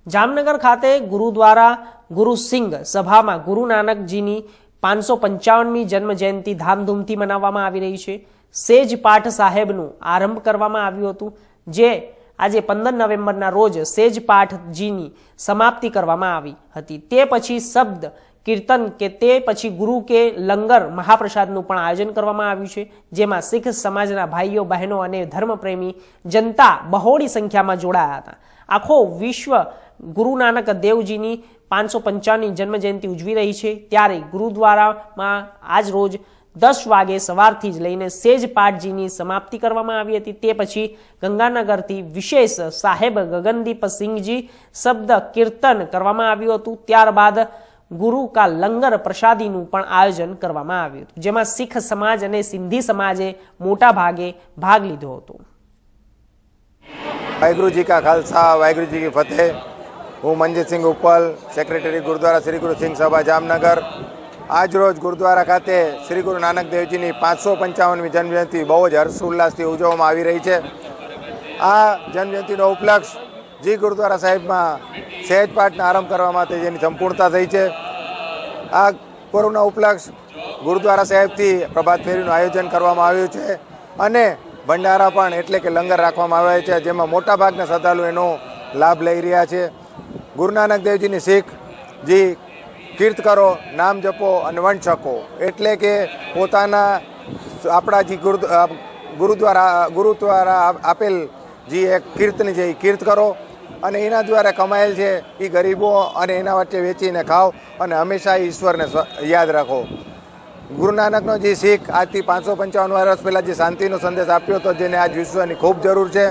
જામનગર ખાતે ગુરુદ્વારા ગુરુ સિંઘ સભામાં ગુરુ નાનકજીની 555મી જન્મ જયંતિ ધામધૂમથી મનાવવામાં આવી રહી છે। સેજ પાઠ સાહેબનું આરંભ કરવામાં આવ્યું હતું, જે આજે 15 નવેમ્બરના રોજ સેજ પાઠજીની સમાપ્તિ કરવામાં આવી હતી। તે પછી શબ્દ કીર્તન કે તે પછી ગુરુ કે લંગર મહાપ્રસાદનું પણ આયોજન કરવામાં આવ્યું છે, જેમાં શીખ સમાજના ભાઈઓ બહેનો અને ધર્મપ્રેમી જનતા બહોળી સંખ્યામાં જોડાયા હતા। આખો વિશ્વ ગુરુ નાનક દેવજીની 555મી જન્મજયંતિ ઉજવી રહી છે, ત્યારે ગુરુદ્વારામાં આજ રોજ 10 વાગે સવારથી જ લઈને સેજ પાઠજીની સમાપ્તિ કરવામાં આવી હતી। તે પછી ગંગાનગરથી વિશેષ સાહેબ ગગનદીપ સિંહજી શબ્દ કીર્તન કરવામાં આવ્યું હતું। ત્યારબાદ ગુરુ કા લંગર પ્રસાદીનું પણ આયોજન કરવામાં આવ્યું હતું, જેમાં શીખ સમાજ અને સિંધી સમાજે મોટા ભાગે ભાગ લીધો હતો। वाहिगुरु जी का खालसा, वाहिगुरु जी की फतेह। हूँ मंजीत सिंह उपल, सेक्रेटरी गुरुद्वारा श्री गुरु सिंह सभा जामनगर। आज रोज गुरुद्वारा खाते श्री गुरु नानक देवजी की 555મી जन्मजयंति बहुत ज हर्षोल्लासथी उजववामां आवी रही है। आ जन्मजयंतिनो उपलक्ष्य जी गुरुद्वारा साहेब में सहज पाठने आरंभ करवा माटे जेनी संपूर्णता थई छे। आ पर्वनो उपलक्ष्य गुरुद्वारा साहेब थी प्रभात फेरीनुं आयोजन करवामां आव्युं छे अने भंडारा पण एटले के लंगर राखवामां आवे छे, जेमां मोटा भागना श्रद्धालु एनो लाभ लई रह्या छे। गुरु नानक देवजीनी सीख जी कीर्त करो, नाम जपो अने वंश छको, एटले के पोताना आपणा जी गुरु द्वारा आपेल जी एक कीर्तन जे कीर्त करो अने एना द्वारा कमायेल छे ई गरीबों अने एना वच्चे वेचीने खाओ अने हमेशा ईश्वरने याद राखो। गुरु नानकनो जी सीख आज थी 555 वर्ष पहला जे शांतिनो संदेश आप्यो तो जेने आज विश्वनी खूब जरूर है।